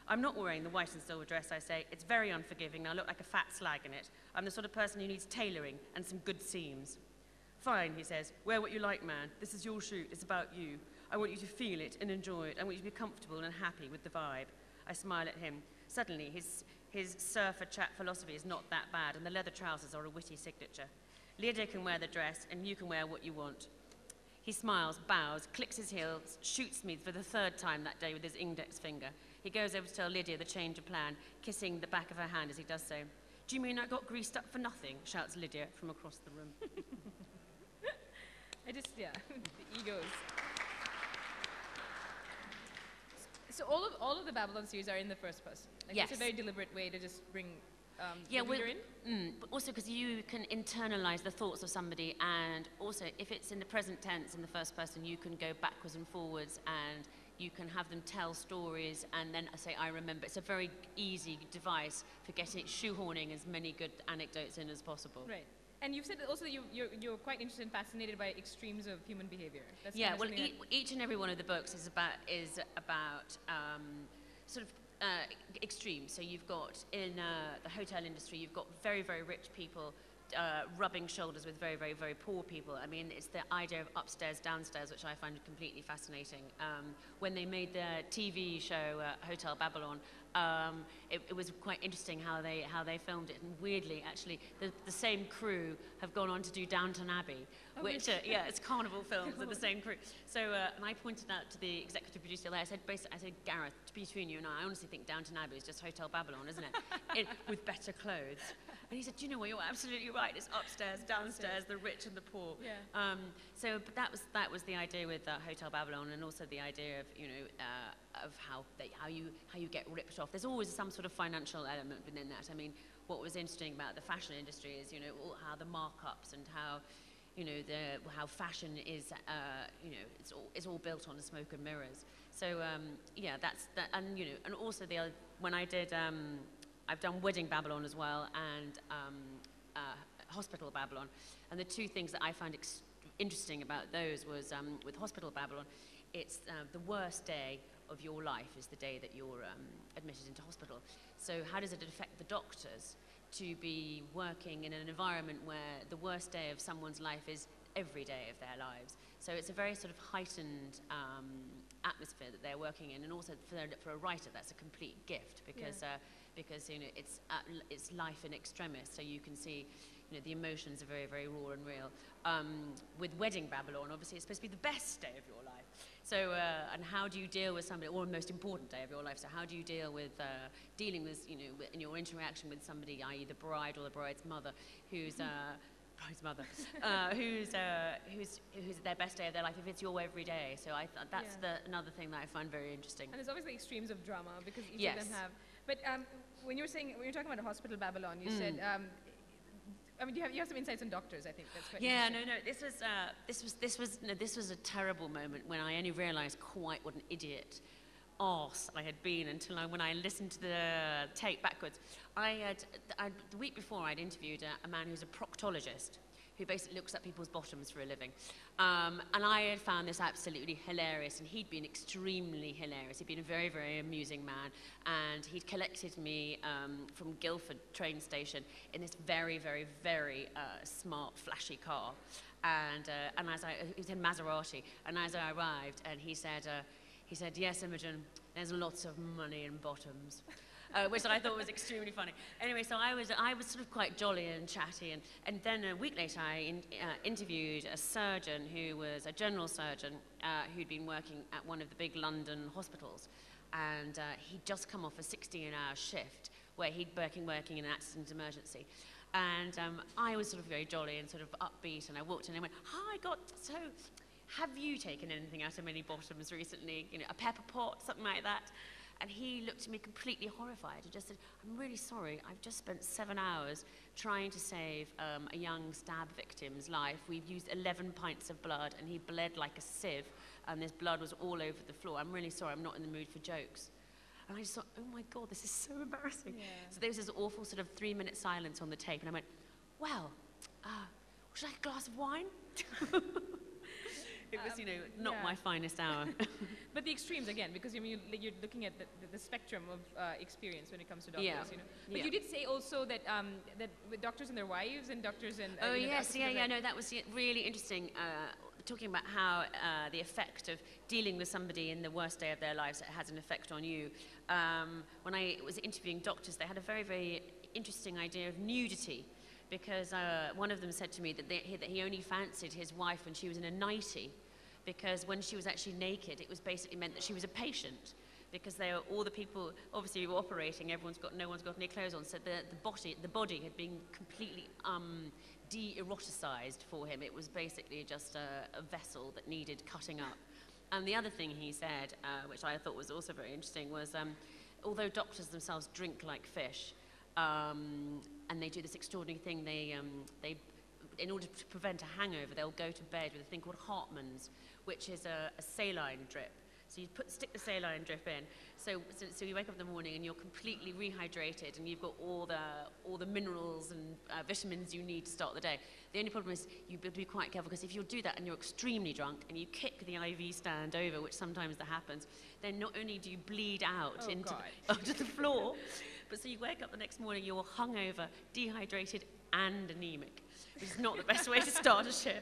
I'm not wearing the white and silver dress, I say. It's very unforgiving. I look like a fat slag in it. I'm the sort of person who needs tailoring and some good seams. Fine, he says. Wear what you like, man. This is your shoot. It's about you. I want you to feel it and enjoy it. I want you to be comfortable and happy with the vibe. I smile at him. Suddenly, his surfer chat philosophy is not that bad, and the leather trousers are a witty signature. Lydia can wear the dress, and you can wear what you want. He smiles, bows, clicks his heels, shoots me for the third time that day with his index finger. He goes over to tell Lydia the change of plan, kissing the back of her hand as he does so. "Do you mean I got greased up for nothing?" shouts Lydia from across the room. The egos. So all of the Babylon series are in the first person. Like, Yes. It's a very deliberate way to just bring Yeah, the well, reader in. but also because you can internalize the thoughts of somebody, and also if it's in the present tense in the first person, you can go backwards and forwards, and you can have them tell stories, and then say, "I remember." It's a very easy device for shoehorning as many good anecdotes in as possible. Right. And you've said that also that you're quite interested and fascinated by extremes of human behavior. That's Yeah, kind of well, something that- each and every one of the books is about sort of extremes. So you've got in the hotel industry, you've got very, very rich people rubbing shoulders with very, very, very poor people. I mean, it's the idea of upstairs, downstairs, which I find completely fascinating. When they made the TV show Hotel Babylon, it was quite interesting how they filmed it. And weirdly, actually, the same crew have gone on to do Downton Abbey, which it's Carnival films and the same crew. So, and I pointed out to the executive producer there, I said, "Gareth, between you and I honestly think Downton Abbey is just Hotel Babylon, isn't it? With better clothes." And he said, "Do you know what? You're absolutely right. It's upstairs, downstairs, the rich and the poor." Yeah. But that was the idea with Hotel Babylon, and also the idea of of how you get ripped off. There's always some sort of financial element within that. I mean, what was interesting about the fashion industry is how the markups and how how fashion is it's all built on the smoke and mirrors. So that's that, and and also when I did. I've done Wedding Babylon as well, and Hospital Babylon. And the two things that I found interesting about those was with Hospital Babylon, it's the worst day of your life is the day that you're admitted into hospital. So how does it affect the doctors to be working in an environment where the worst day of someone's life is every day of their lives? So it's a very sort of heightened atmosphere that they're working in, and also for a writer, that's a complete gift because it's life in extremis. So you can see, the emotions are very, very raw and real. With Wedding Babylon, obviously, it's supposed to be the best day of your life. So, and how do you deal with somebody, or the most important day of your life? So, how do you deal with dealing with, in your interaction with somebody, i.e., the bride or the bride's mother, who's who's their best day of their life if it's your every day? So that's another thing that I find very interesting. And there's obviously extremes of drama because each Yes. of them have. But when you're talking about Hospital Babylon, you said. I mean, you have some insights on doctors. I think that's quite. Yeah, interesting. This was a terrible moment when I only realised quite what an idiot arse I had been when I listened to the tape backwards. The week before, I'd interviewed a man who's a proctologist who basically looks at people's bottoms for a living. And I had found this absolutely hilarious, and he'd been extremely hilarious. He'd been a very, very amusing man, and he'd collected me from Guildford train station in this very, very, very smart, flashy car. And it was in Maserati, and as I arrived, and he said, "Yes, Imogen, there's lots of money in bottoms." Which I thought was extremely funny. Anyway, so I was sort of quite jolly and chatty, and then a week later I interviewed a surgeon who was a general surgeon who'd been working at one of the big London hospitals, and he'd just come off a 16-hour shift where he'd been working in an accident emergency. And I was sort of very jolly and sort of upbeat, and I walked in and went, "Hi, so have you taken anything out of any bottoms recently? A pepper pot, something like that?" And he looked at me completely horrified and just said, "I'm really sorry, I've just spent 7 hours trying to save a young stab victim's life. We've used 11 pints of blood, and he bled like a sieve, and this blood was all over the floor. I'm really sorry, I'm not in the mood for jokes." And I just thought, oh my God, this is so embarrassing. Yeah. So there was this awful sort of 3-minute silence on the tape, and I went, "Well, would you like a glass of wine?" It was, not my finest hour. But the extremes again, because you're looking at the spectrum of experience when it comes to doctors. Yeah. But Yeah. you did say also that that with doctors and their wives and doctors and. Oh the yes, opposite of that. no, that was really interesting. Talking about how the effect of dealing with somebody in the worst day of their lives has an effect on you. When I was interviewing doctors, they had a very, very interesting idea of nudity, because one of them said to me that he only fancied his wife when she was in a nightie, because when she was actually naked, it was basically meant that she was a patient, because they are all the people, obviously, who were operating, no one's got any clothes on, so the body had been completely de-eroticized for him. It was basically just a vessel that needed cutting up. And the other thing he said, which I thought was also very interesting, was although doctors themselves drink like fish, and they do this extraordinary thing, they in order to prevent a hangover, they'll go to bed with a thing called Hartmann's, which is a saline drip. So you stick the saline drip in. So you wake up in the morning and you're completely rehydrated, and you've got all the minerals and vitamins you need to start the day. The only problem is you've got to be quite careful, because if you do that and you're extremely drunk and you kick the IV stand over, which sometimes that happens, then not only do you bleed out onto the floor, but so you wake up the next morning, you're hungover, dehydrated, and anemic. Which is not the best way to start a shift.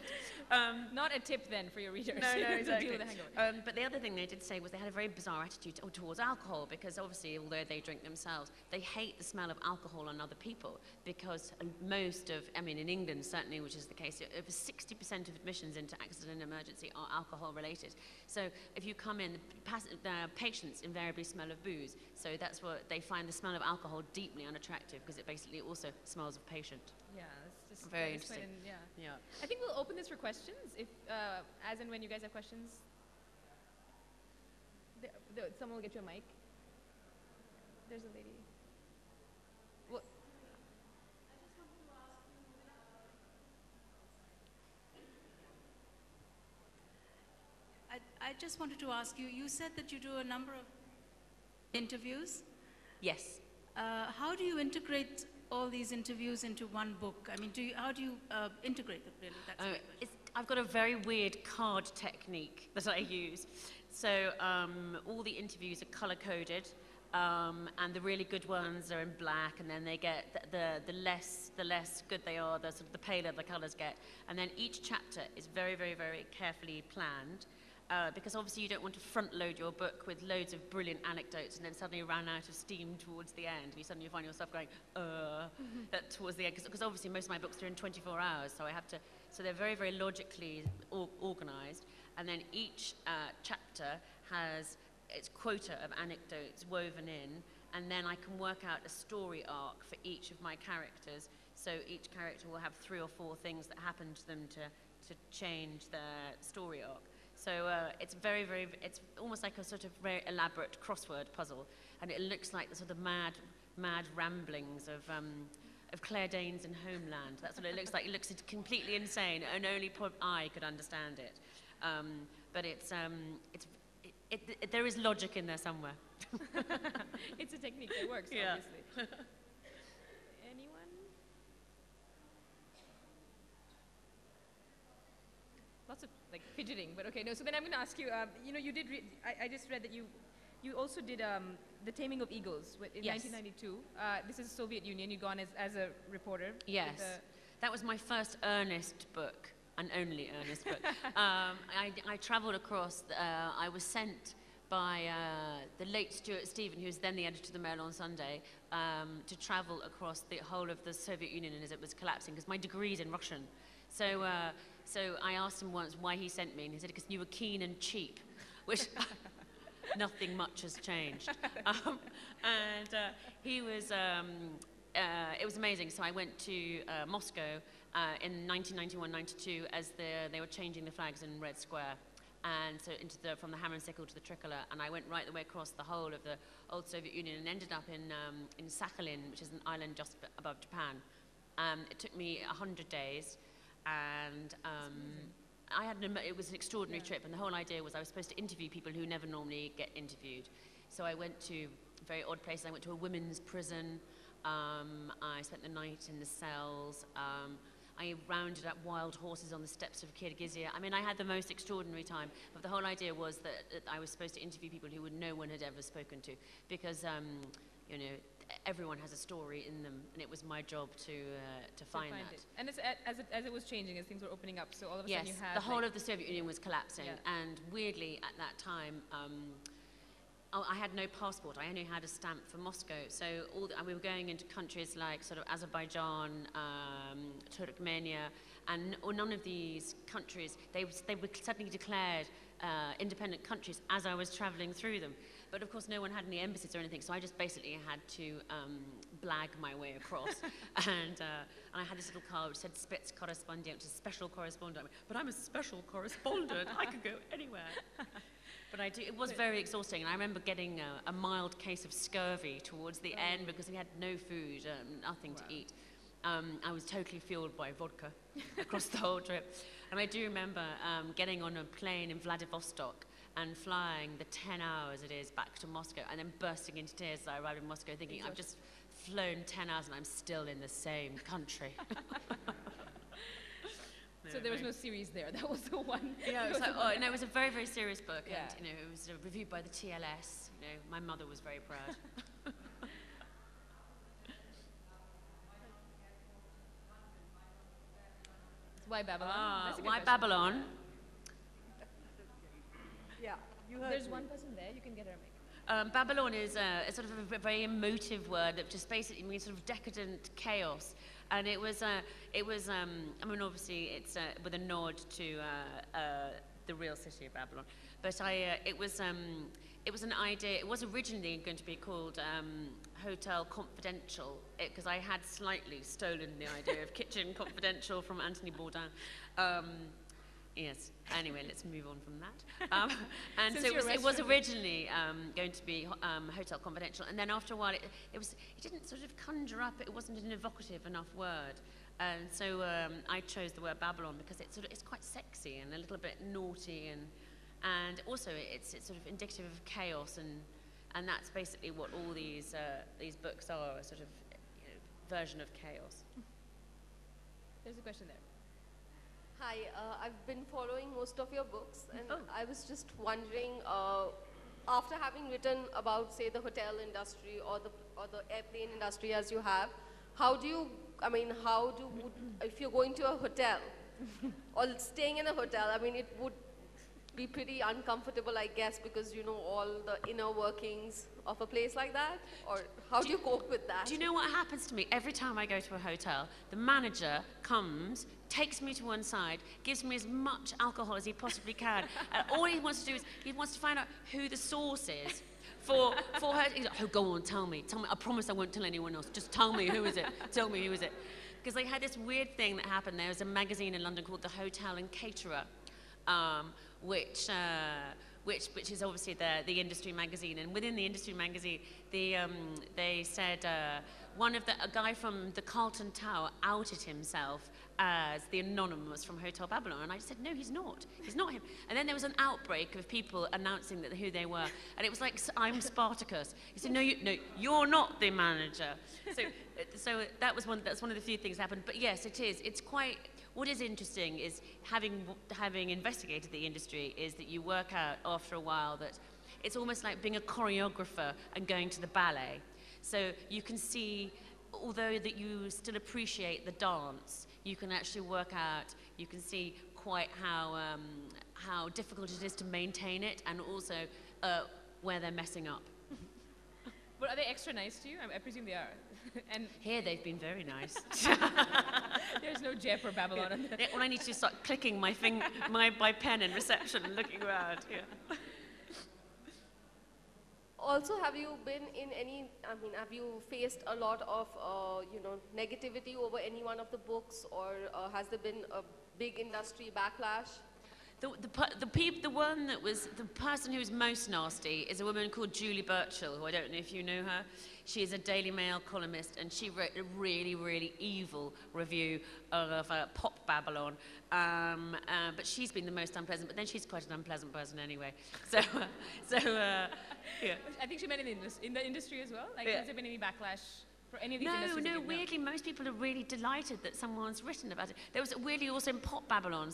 Not a tip then for your readers. No, exactly. To deal with the hangover. But the other thing they did say was they had a very bizarre attitude towards alcohol, because obviously, although they drink themselves, they hate the smell of alcohol on other people, because in England certainly, which is the case, over 60% of admissions into accident and emergency are alcohol related. So if you come in, the patients invariably smell of booze, so that's what they find, the smell of alcohol deeply unattractive, because it basically also smells of patient. Yeah, that's just very interesting. Yeah. I think we'll open this for questions, if as and when you guys have questions. Someone will get you a mic. There's a lady. Well, I just wanted to ask you, you said that you do a number of interviews. Yes. How do you integrate all these interviews into one book? I mean, how do you integrate them, really? That's my question. I've got a very weird card technique that I use. So all the interviews are color-coded, and the really good ones are in black, and then they get the less good they are, the paler the colors get. And then each chapter is very, very, very carefully planned. Because obviously you don't want to front load your book with loads of brilliant anecdotes and then suddenly run out of steam towards the end. You suddenly find yourself going, that towards the end. Because obviously most of my books are in 24 hours, so they're very, very logically organized. And then each chapter has its quota of anecdotes woven in, and then I can work out a story arc for each of my characters. So each character will have 3 or 4 things that happen to them to change their story arc. So it's very, very, it's almost like a sort of very elaborate crossword puzzle, and it looks like the sort of mad ramblings of Claire Danes in Homeland. That's what it looks like. It looks completely insane, and only I could understand it. But there is logic in there somewhere. It's a technique that works, yeah. Obviously. Lots of fidgeting, but okay. No, so then I'm going to ask you. You did. I just read that you also did the Taming of Eagles in 1992. This is the Soviet Union. You'd gone as a reporter. Yes, that was my first earnest book, and only earnest book. I travelled across. I was sent by the late Stuart Stephen, who was then the editor of the Mail on Sunday, to travel across the whole of the Soviet Union as it was collapsing, because my degree's in Russian. So I asked him once why he sent me, and he said, because you were keen and cheap, which nothing much has changed. He was, it was amazing. So I went to Moscow in 1991-92 as they were changing the flags in Red Square, and so from the hammer and sickle to the tricolour, and I went right the way across the whole of the old Soviet Union and ended up in Sakhalin, which is an island just above Japan. It took me 100 days. And it was an extraordinary trip, and the whole idea was I was supposed to interview people who never normally get interviewed. So I went to very odd places. I went to a women's prison. I spent the night in the cells. I rounded up wild horses on the steppes of Kyrgyzia. I mean, I had the most extraordinary time. But the whole idea was that I was supposed to interview people who no one had ever spoken to, because everyone has a story in them, and it was my job to find that. It. And as it was changing, as things were opening up, so all of a sudden you had... the whole of the Soviet Union was collapsing, and weirdly at that time, I had no passport. I only had a stamp for Moscow. So and we were going into countries like sort of Azerbaijan, Turkmenia, and none of these countries, they were suddenly declared independent countries as I was traveling through them. But of course, no one had any embassies or anything, so I just basically had to blag my way across. and I had this little card which said Spitz correspondent, which is special correspondent. But I'm a special correspondent. I could go anywhere. But it was very exhausting, and I remember getting a mild case of scurvy towards the end because we had no food, nothing to eat. I was totally fueled by vodka across the whole trip. And I do remember getting on a plane in Vladivostok and flying the 10 hours it is back to Moscow, and then bursting into tears as I arrived in Moscow thinking, I've just flown 10 hours and I'm still in the same country. So there was no series there. That was the one. Yeah, it was no, it was a very, very serious book, and it was reviewed by the TLS. My mother was very proud. Why Babylon? That's a good Why question. Babylon? Yeah, you heard There's me. one person there. You can get her mic. Babylon is a sort of a very emotive word that just basically means sort of decadent chaos. And it was, I mean, obviously it's with a nod to the real city of Babylon. But it was an idea. It was originally going to be called Hotel Confidential, because I had slightly stolen the idea of Kitchen Confidential from Anthony Bourdain. Yes. Anyway, let's move on from that. And Since so it was originally going to be Hotel Confidential, and then after a while, it didn't sort of conjure up. It wasn't an evocative enough word, and so I chose the word Babylon because it's quite sexy and a little bit naughty, and also it's sort of indicative of chaos, and that's basically what all these books are, a sort of version of chaos. There's a question there. Hi, I've been following most of your books, and I was just wondering, after having written about, say, the hotel industry or the airplane industry as you have, if you're going to a hotel or staying in a hotel, I mean, it would be pretty uncomfortable, I guess, because you know all the inner workings of a place like that? Or how do you cope with that? Do you know what happens to me every time I go to a hotel? The manager comes, takes me to one side, gives me as much alcohol as he possibly can, and all he wants to do is he wants to find out who the source is for her. He's like, oh, go on, tell me. I promise I won't tell anyone else. Just tell me who is it. Tell me who is it. Because they had this weird thing that happened. There was a magazine in London called The Hotel and Caterer, which is obviously the industry magazine, and within the industry magazine, they said a guy from the Carlton Tower outed himself as the Anonymous from Hotel Babylon, and I said, no, he's not him. And then there was an outbreak of people announcing who they were, and it was like, I'm Spartacus. He said, no, you're not the manager. So that's one of the few things that happened. But yes, it is. It's quite. What is interesting is having investigated the industry is that you work out after a while that it's almost like being a choreographer and going to the ballet. So you can see, although that you still appreciate the dance, you can actually work out, you can see quite how difficult it is to maintain it, and also where they're messing up. But are they extra nice to you? I presume they are. And here they've been very nice. There's no J for Babylon. All I need to do is start clicking my pen in reception and looking around. Yeah. Also, have you been in have you faced a lot of, negativity over any one of the books, or has there been a big industry backlash? The one that was the person who was most nasty is a woman called Julie Burchill, who I don't know if you know her. She is a Daily Mail columnist, and she wrote a really, really evil review of Pop Babylon. But she's been the most unpleasant. But then she's quite an unpleasant person anyway. So yeah. I think she meant in the industry as well. Like, has there been any backlash for any of these industries? No. Weirdly, most people are really delighted that someone's written about it. There was weirdly also in Pop Babylon,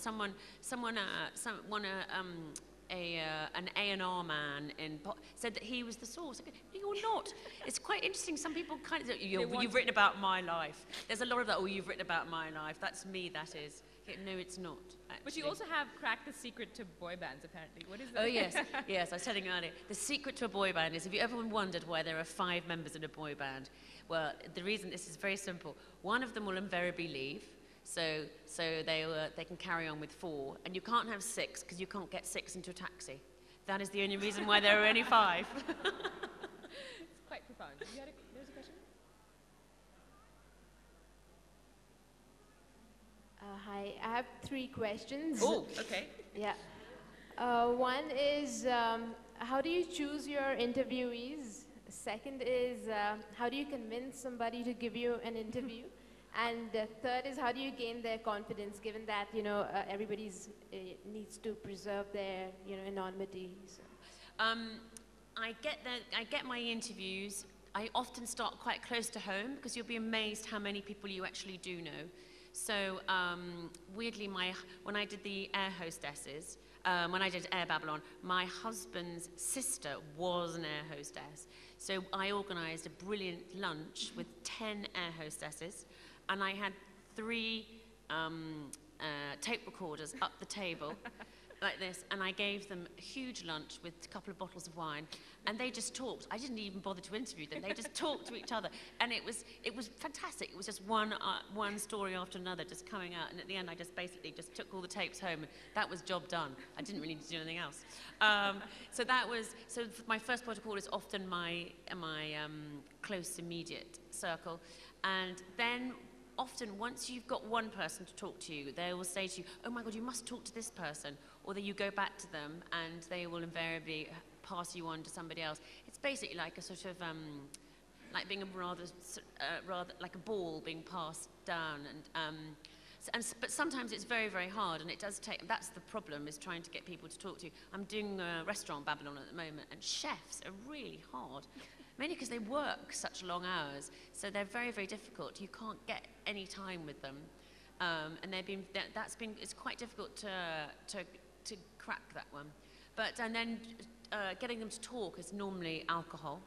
an A&R man in Pop said that he was the source. I go, no, you're not. It's quite interesting. Some people kind of you've written about my life. There's a lot of that. Oh, you've written about my life. That's me. That is. Okay, no, it's not. But you actually. also have cracked the secret to boy bands, apparently. What is that? Oh, yes, yes, I was telling you earlier. The secret to a boy band is, have you ever wondered why there are 5 members in a boy band? Well, the reason this is very simple. One of them will invariably leave, so they can carry on with 4, and you can't have 6 because you can't get 6 into a taxi. That is the only reason why there are only 5. It's quite profound. There's a question? Hi, I have 3 questions. Oh, okay. Yeah. One is, how do you choose your interviewees? Second is, how do you convince somebody to give you an interview? And the third is, how do you gain their confidence, given that, you know, everybody's needs to preserve their, you know, anonymity? So. I get my interviews. I often start quite close to home because you'll be amazed how many people you actually do know. So weirdly, when I did the air hostesses, when I did Air Babylon, my husband's sister was an air hostess. So I organised a brilliant lunch with 10 air hostesses, and I had 3 tape recorders up the table like this, and I gave them a huge lunch with a couple of bottles of wine, and they just talked. I didn't even bother to interview them. They just talked to each other, and it was fantastic. It was just one story after another just coming out, and at the end I just basically just took all the tapes home, and that was job done. I didn't really need to do anything else. So my first port of call is often my close immediate circle, and then often once you've got one person to talk to you, they will say to you, oh my God, you must talk to this person. Or then you go back to them and they will invariably pass you on to somebody else. It's basically like a sort of, like being a rather like a ball being passed down. But sometimes it's very, very hard, and it does take, that's the problem, is trying to get people to talk to you. I'm doing a restaurant Babylon at the moment, and chefs are really hard. Mainly because they work such long hours, so they're very, very difficult. You can't get any time with them, and it's quite difficult to crack that one. And then getting them to talk is normally alcohol.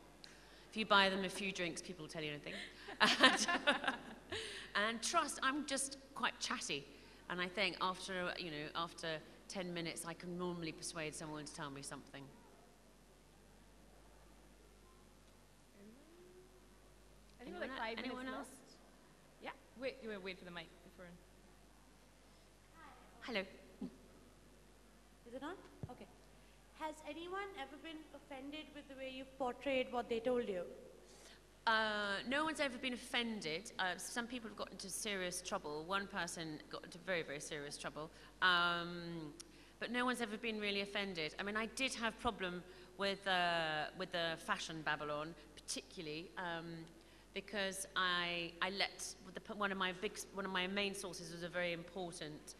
If you buy them a few drinks, people will tell you anything. And trust, I'm just quite chatty, and I think after 10 minutes, I can normally persuade someone to tell me something. I think we're like 5 minutes anyone else? left. Yeah. Wait for the mic before. Hello. Is it on? Okay. Has anyone ever been offended with the way you've portrayed what they told you? No one's ever been offended. Some people have got into serious trouble. One person got into very, very serious trouble. But no one's ever been really offended. I mean, I did have problem with the fashion Babylon, particularly because I let one of my main sources was a very important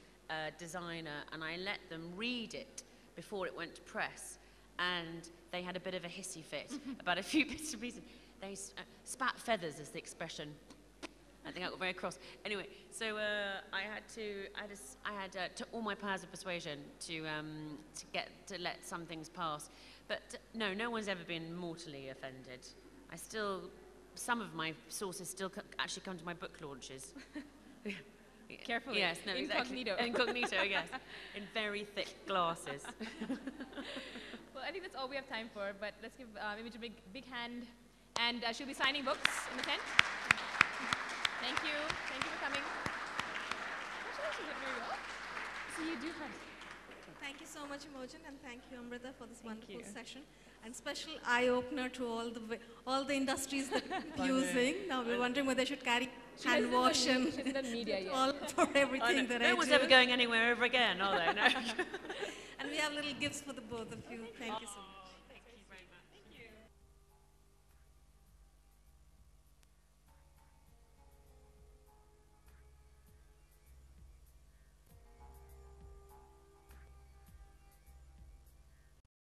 designer, and I let them read it before it went to press, and they had a bit of a hissy fit about a few bits and pieces. They spat feathers, is the expression. I think I got very cross. Anyway, so I had all my powers of persuasion to let some things pass. But no one's ever been mortally offended. Some of my sources still actually come to my book launches. Carefully. Yes, no, Incognito. Exactly. Incognito, yes. In very thick glasses. Well, I think that's all we have time for, but let's give Imogen a big hand. And she'll be signing books in the tent. Thank you. Thank you for coming. Congratulations, went very well. So you do have. Thank you so much, Imogen, and thank you, Amrita, for this wonderful you. session. And special eye-opener to all the industries that are using. Now we're wondering whether they should carry hand wash and She hasn't done media yet. all for everything that I do. No one's ever going anywhere ever again, are they? No. And we have little gifts for the both of you. Thank you so much.